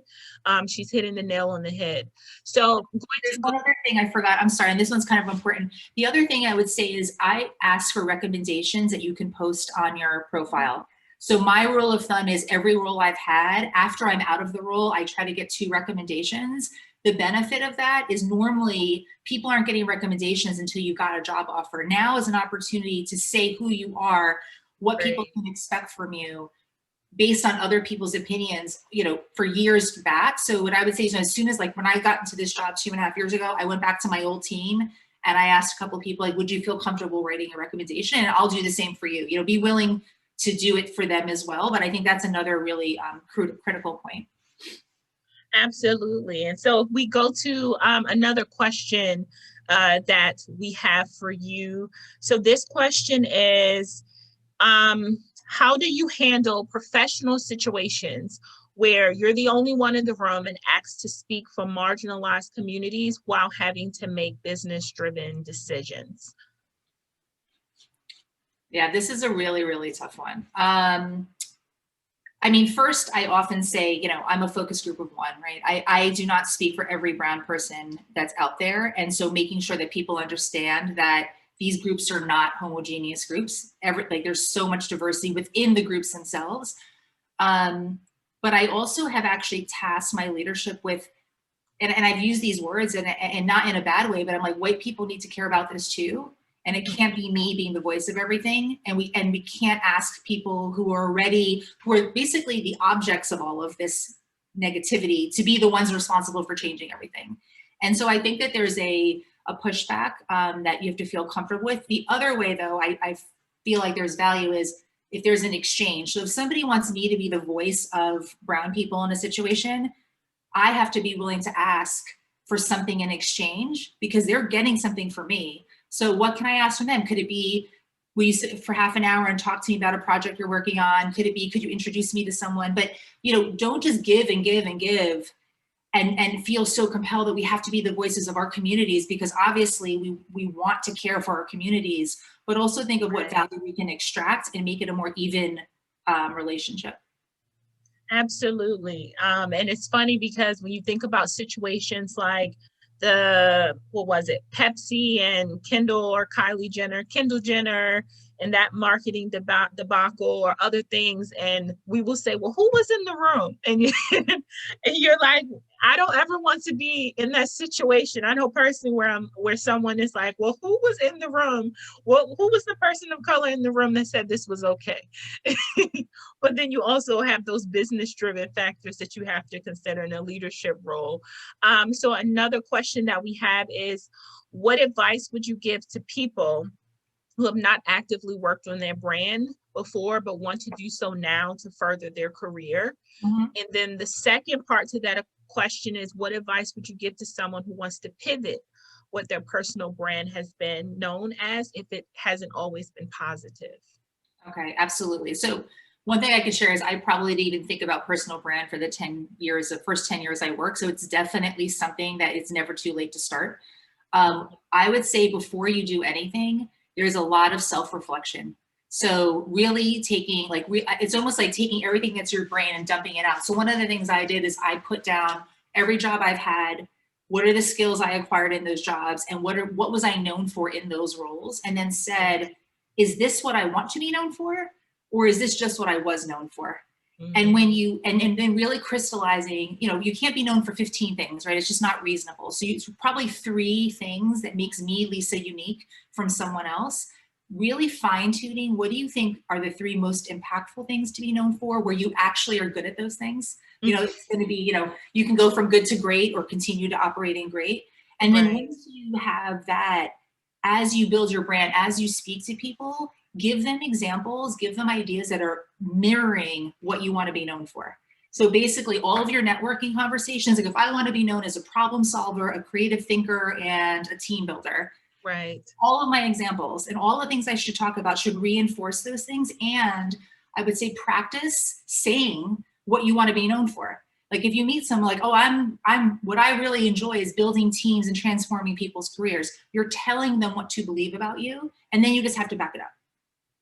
She's hitting the nail on the head. So there's one other thing I forgot. I'm sorry, and this one's kind of important. The other thing I would say is I ask for recommendations that you can post on your profile. So my rule of thumb is every role I've had, after I'm out of the role, I try to get 2 recommendations. The benefit of that is normally people aren't getting recommendations until you got a job offer. Now is an opportunity to say who you are, what people can expect from you, based on other people's opinions, you know, for years back. So what I would say is, as soon as, like, when I got into this job 2.5 years ago, I went back to my old team and I asked a couple of people, like, would you feel comfortable writing a recommendation? And I'll do the same for you. You know, be willing to do it for them as well. But I think that's another really critical point. Absolutely. And so if we go to another question that we have for you. So this question is, how do you handle professional situations where you're the only one in the room and asked to speak for marginalized communities while having to make business-driven decisions? Yeah, this is a really, really tough one. I mean, first, I often say, you know, I'm a focus group of 1, right? I do not speak for every brown person that's out there. And so making sure that people understand that these groups are not homogeneous groups. Like, there's so much diversity within the groups themselves. But I also have actually tasked my leadership with, and I've used these words and not in a bad way, but I'm like, white people need to care about this too. And it can't be me being the voice of everything. And we can't ask people who are basically the objects of all of this negativity to be the ones responsible for changing everything. And so I think that there's a pushback that you have to feel comfortable with. The other way, though, I feel like there's value is if there's an exchange. So if somebody wants me to be the voice of brown people in a situation, I have to be willing to ask for something in exchange because they're getting something from me. So what can I ask from them? Could it be, will you sit for half an hour and talk to me about a project you're working on? Could it be, could you introduce me to someone? But, you know, don't just give and give and give and feel so compelled that we have to be the voices of our communities, because obviously we want to care for our communities, but also think of what value we can extract and make it a more even relationship. Absolutely. And it's funny because when you think about situations like Pepsi and Kendall Jenner, and that marketing debacle or other things. And we will say, well, who was in the room? And you're like, I don't ever want to be in that situation. I know personally where someone is like, well, who was in the room? Well, who was the person of color in the room that said this was okay? But then you also have those business-driven factors that you have to consider in a leadership role. So another question that we have is, what advice would you give to people who have not actively worked on their brand before, but want to do so now to further their career? Mm-hmm. And then the second part to that question is, what advice would you give to someone who wants to pivot what their personal brand has been known as, if it hasn't always been positive? Okay, absolutely. So one thing I could share is I probably didn't even think about personal brand for the first 10 years I worked. So it's definitely something that it's never too late to start. I would say before you do anything, there's a lot of self-reflection. So really taking, it's almost like taking everything that's your brain and dumping it out. So one of the things I did is I put down every job I've had, what are the skills I acquired in those jobs, and what was I known for in those roles, and then said, is this what I want to be known for, or is this just what I was known for? Mm-hmm. And when you, and then really crystallizing, you can't be known for 15 things, right? It's just not reasonable. So it's probably 3 things that makes me, Lisa, unique from someone else. Really fine tuning, what do you think are the 3 most impactful things to be known for, where you actually are good at those things? Mm-hmm. It's going to be, you can go from good to great or continue to operating great. And then once you have that, as you build your brand, as you speak to people, give them examples, give them ideas that are mirroring what you want to be known for. So basically all of your networking conversations, like if I want to be known as a problem solver, a creative thinker, and a team builder, Right. All of my examples and all the things I should talk about should reinforce those things. And I would say practice saying what you want to be known for. Like if you meet someone like, oh, I'm what I really enjoy is building teams and transforming people's careers. You're telling them what to believe about you, and then you just have to back it up.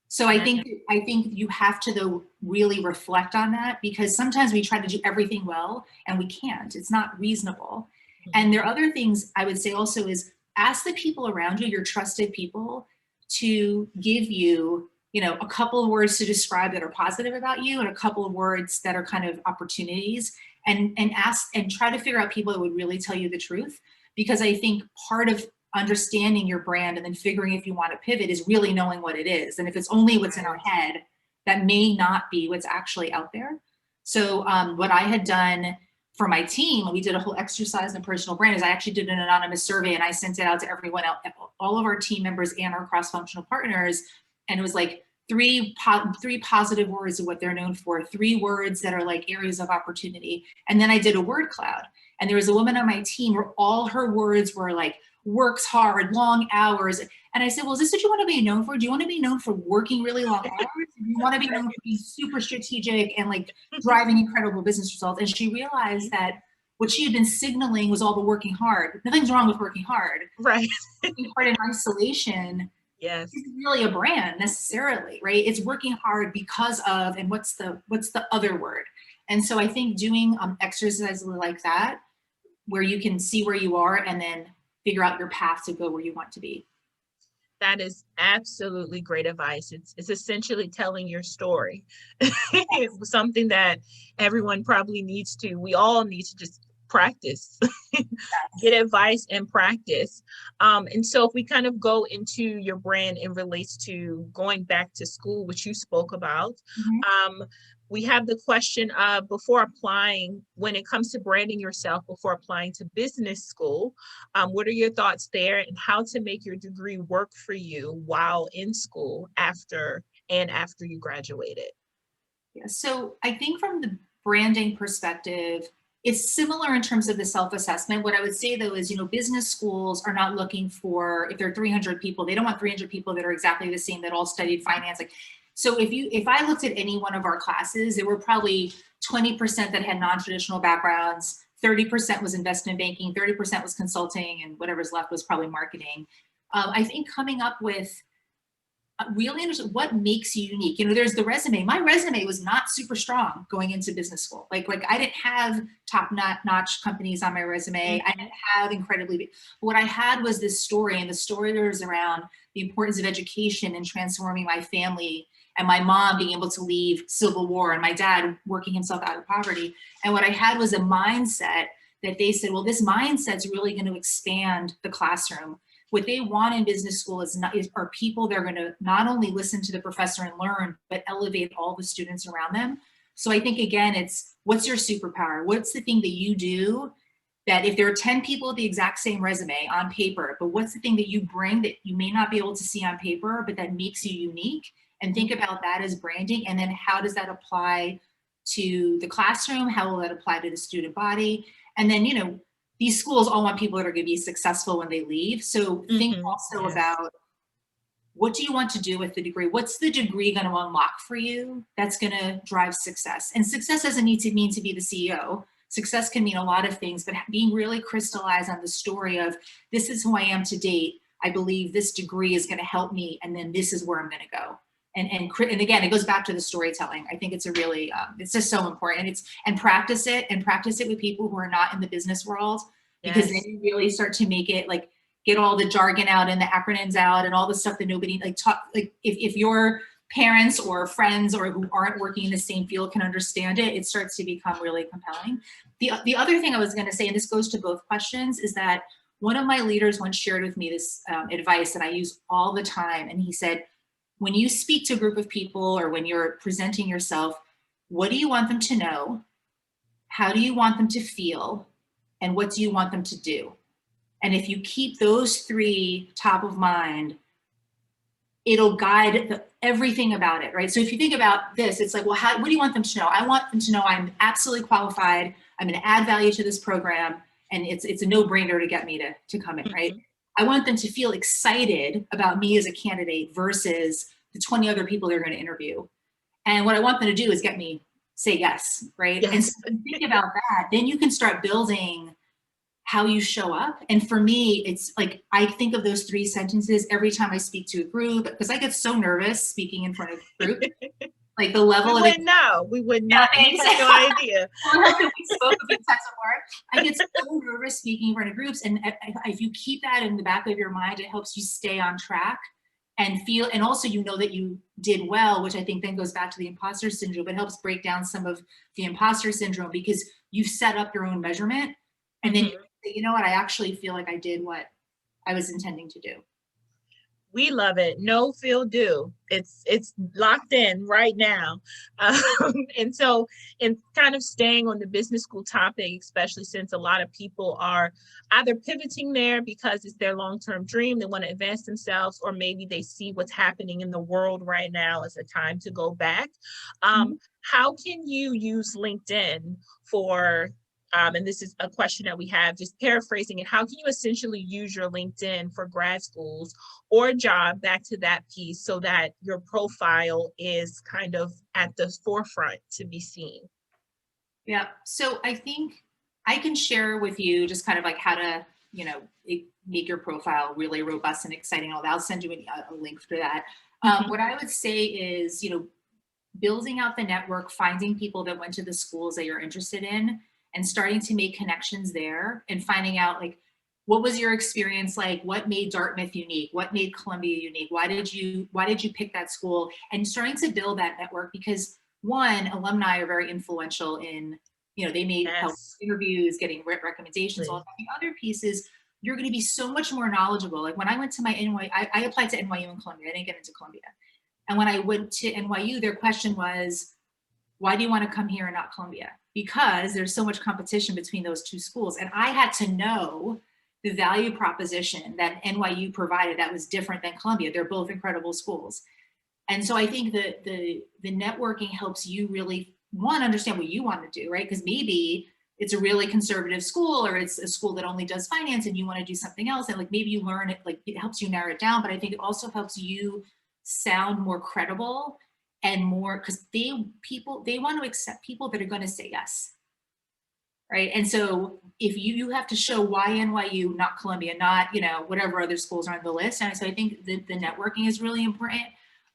So I think you have to though really reflect on that, because sometimes we try to do everything well and we can't. It's not reasonable. And there are other things I would say also is ask the people around you, your trusted people, to give you, you know, a couple of words to describe that are positive about you and a couple of words that are kind of opportunities, and ask and try to figure out people that would really tell you the truth. Because I think part of understanding your brand and then figuring if you want to pivot is really knowing what it is. And if it's only what's in our head, that may not be what's actually out there. So what I had done for my team, we did a whole exercise in personal brand, is I actually did an anonymous survey and I sent it out to everyone else, all of our team members and our cross-functional partners. And it was like three positive words of what they're known for, 3 words that are like areas of opportunity. And then I did a word cloud. And there was a woman on my team where all her words were like, works hard, long hours. And I said, well, is this what you want to be known for? Do you want to be known for working really long hours? Do you want to be known for being super strategic and like driving incredible business results? And she realized that what she had been signaling was all the working hard. Nothing's wrong with working hard. Right. Working hard in isolation Yes. isn't really a brand necessarily, right? It's working hard because of, and what's the other word? And so I think doing exercises like that, where you can see where you are and then figure out your path to go where you want to be. That is absolutely great advice. It's essentially telling your story. It's something that everyone probably needs to, we all need to just practice, get advice and practice. And so if we kind of go into your brand in relates to going back to school, which you spoke about, we have the question of before applying, when it comes to branding yourself before applying to business school, what are your thoughts there, and how to make your degree work for you while in school after you graduated? Yeah, so I think from the branding perspective, it's similar in terms of the self-assessment. What I would say though is, you know, business schools are not looking for, if there are 300 people, they don't want 300 people that are exactly the same, that all studied finance. Like, so if I looked at any one of our classes, there were probably 20% that had non-traditional backgrounds, 30% was investment banking, 30% was consulting, and whatever's left was probably marketing. I think coming up with really understand what makes you unique. You know, there's the resume. My resume was not super strong going into business school. Like I didn't have top-notch companies on my resume. I didn't have incredibly big. What I had was this story, and the story was around the importance of education and transforming my family, and my mom being able to leave civil war, and my dad working himself out of poverty. And what I had was a mindset that they said, well, this mindset's really going to expand the classroom. What they want in business school are people that are going to not only listen to the professor and learn, but elevate all the students around them. So I think, again, it's what's your superpower? What's the thing that you do that if there are 10 people with the exact same resume on paper, but what's the thing that you bring that you may not be able to see on paper, but that makes you unique? And think about that as branding. And then how does that apply to the classroom? How will that apply to the student body? And then, you know, these schools all want people that are going to be successful when they leave. So think also about, what do you want to do with the degree? What's the degree going to unlock for you that's going to drive success? And success doesn't need to mean to be the CEO. Success can mean a lot of things, but being really crystallized on the story of, this is who I am to date. I believe this degree is going to help me, and then this is where I'm going to go. And again, it goes back to the storytelling. I think it's a really, it's just so important. And practice it with people who are not in the business world, because then you really start to make it like, get all the jargon out and the acronyms out and all the stuff that nobody if your parents or friends or who aren't working in the same field can understand it, it starts to become really compelling. The other thing I was going to say, and this goes to both questions, is that one of my leaders once shared with me this advice that I use all the time. And he said, when you speak to a group of people or when you're presenting yourself, what do you want them to know? How do you want them to feel? And what do you want them to do? And if you keep those 3 top of mind, it'll guide everything about it, right? So if you think about this, it's like, well, what do you want them to know? I want them to know I'm absolutely qualified. I'm going to add value to this program. And it's a no-brainer to get me to come in, right? I want them to feel excited about me as a candidate versus the 20 other people they're going to interview. And what I want them to do is get me say yes, right? Yes. And so if you think about that, then you can start building how you show up. And for me, it's like, I think of those 3 sentences every time I speak to a group, because I get so nervous speaking in front of a group. Like the level we of wouldn't know. We would not. We have no idea. We spoke a few times before. I get so nervous speaking in front of groups, and if you keep that in the back of your mind, it helps you stay on track and feel. And also, you know that you did well, which I think then goes back to the imposter syndrome. It helps break down some of the imposter syndrome because you set up your own measurement, and then you say, you know what? I actually feel like I did what I was intending to do. We love it. No, feel, do. It's locked in right now. And so, in kind of staying on the business school topic, especially since a lot of people are either pivoting there because it's their long-term dream, they want to advance themselves, or maybe they see what's happening in the world right now as a time to go back. How can you use LinkedIn for and this is a question that we have, just paraphrasing it, how can you essentially use your LinkedIn for grad schools or a job, back to that piece, so that your profile is kind of at the forefront to be seen? Yeah, so I think I can share with you just kind of like how to, you know, make your profile really robust and exciting. I'll send you a link for that. What I would say is, you know, building out the network, finding people that went to the schools that you're interested in, and starting to make connections there, and finding out like, what was your experience like? What made Dartmouth unique? What made Columbia unique? Why did you pick that school? And starting to build that network, because one, alumni are very influential in, you know, they may help interviews, getting recommendations, all that. The other piece is you're going to be so much more knowledgeable. Like when I went to my I applied to NYU and Columbia. I didn't get into Columbia. And when I went to NYU, their question was, why do you want to come here and not Columbia? Because there's so much competition between those 2 schools. And I had to know the value proposition that NYU provided that was different than Columbia. They're both incredible schools. And so I think that the networking helps you really, one, understand what you want to do, right? Because maybe it's a really conservative school, or it's a school that only does finance and you want to do something else. And like, maybe you learn it, like it helps you narrow it down, but I think it also helps you sound more credible and more, because they want to accept people that are going to say yes. Right. And so if you have to show why NYU, not Columbia, not, you know, whatever other schools are on the list. And so I think the networking is really important.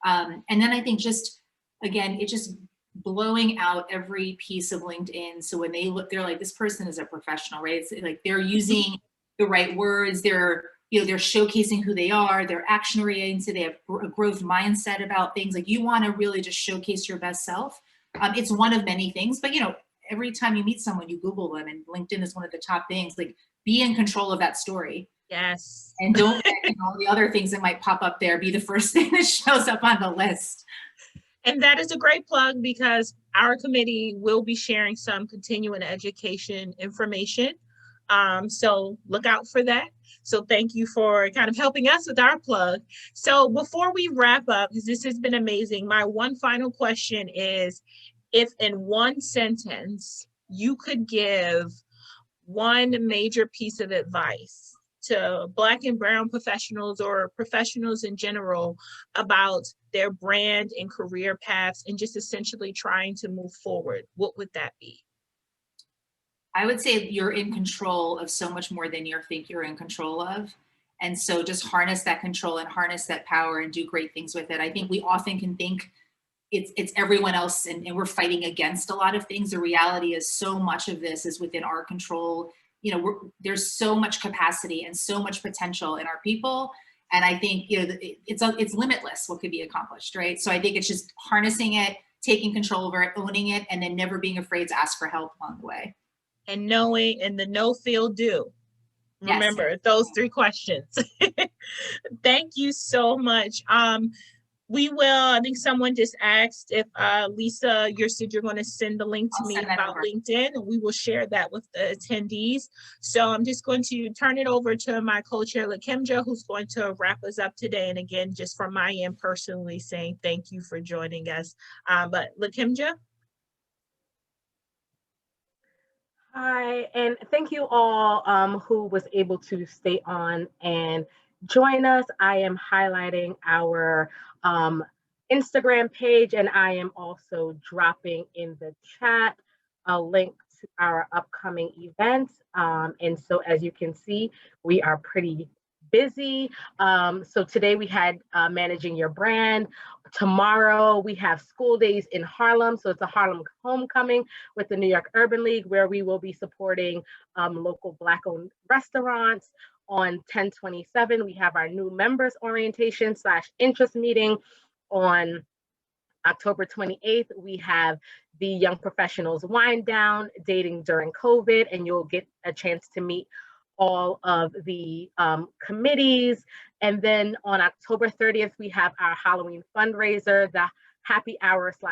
And then I think just, again, it's just blowing out every piece of LinkedIn. So when they look, they're like, this person is a professional, right? It's like they're using the right words. They're showcasing who they are. They're action oriented. They have a growth mindset about things. Like, you want to really just showcase your best self. It's one of many things, but, you know, every time you meet someone, you Google them, and LinkedIn is one of the top things. Like, be in control of that story. Yes. And don't let all the other things that might pop up there be the first thing that shows up on the list. And that is a great plug, because our committee will be sharing some continuing education information. So look out for that. So thank you for kind of helping us with our plug. So before we wrap up, because this has been amazing, my one final question is, if in one sentence you could give one major piece of advice to Black and Brown professionals, or professionals in general, about their brand and career paths and just essentially trying to move forward, what would that be? I would say you're in control of so much more than you think you're in control of. And so just harness that control and harness that power and do great things with it. I think we often can think it's everyone else, and we're fighting against a lot of things. The reality is so much of this is within our control. You know, there's so much capacity and so much potential in our people. And I think, you know, it's limitless what could be accomplished, right? So I think it's just harnessing it, taking control over it, owning it, and then never being afraid to ask for help along the way. And knowing, and the know, feel, do. Yes. Remember those 3 questions. Thank you so much. We will, I think someone just asked if Lisa, you said you're going to send the link to me about LinkedIn, and we will share that with the attendees. So I'm just going to turn it over to my co-chair, Lakimja, who's going to wrap us up today. And again, just from my end personally, saying thank you for joining us. But Lakimja? Hi, and thank you all who was able to stay on and join us. I am highlighting our Instagram page, and I am also dropping in the chat a link to our upcoming events. And so as you can see, we are pretty busy. So today we had Managing Your Brand. Tomorrow we have School Days in Harlem. So it's a Harlem homecoming with the New York Urban League, where we will be supporting local Black-owned restaurants. On 10/27, we have our new members orientation / interest meeting. On October 28th, we have the Young Professionals Wind Down, Dating During COVID, and you'll get a chance to meet all of the committees. And then on October 30th, we have our Halloween fundraiser, the Happy Hour /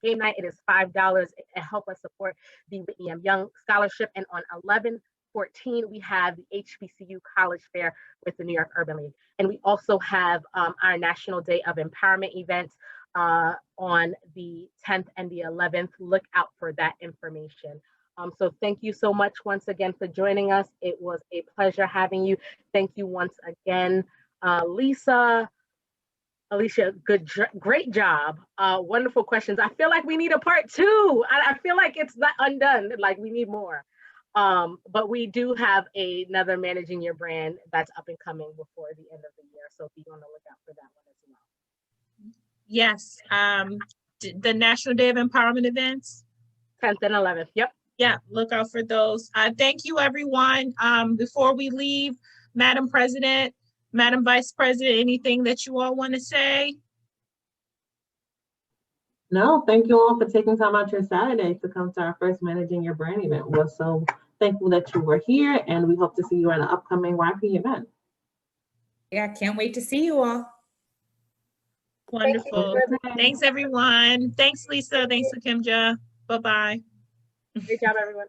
game night. It is $5 to help us support the Whitney M. Young Scholarship. And on 11/14, we have the HBCU College Fair with the New York Urban League. And we also have our National Day of Empowerment events on the 10th and the 11th. Look out for that information. So thank you so much once again for joining us. It was a pleasure having you. Thank you once again, Lisa. Alicia, great job. Wonderful questions. I feel like we need a part 2. I feel like it's not undone, like we need more. But we do have another Managing Your Brand that's up and coming before the end of the year. So be on the lookout for that one as well. Yes, the National Day of Empowerment events. 10th and 11th, yep. Yeah, look out for those. Thank you, everyone. Before we leave, Madam President, Madam Vice President, anything that you all want to say? No, thank you all for taking time out your Saturday to come to our first Managing Your Brand event. We're so thankful that you were here, and we hope to see you at an upcoming YP event. Yeah, can't wait to see you all. Wonderful. Thanks, everyone. Thanks, Lisa. Thanks, Lakimja. Bye-bye. Great job, everyone.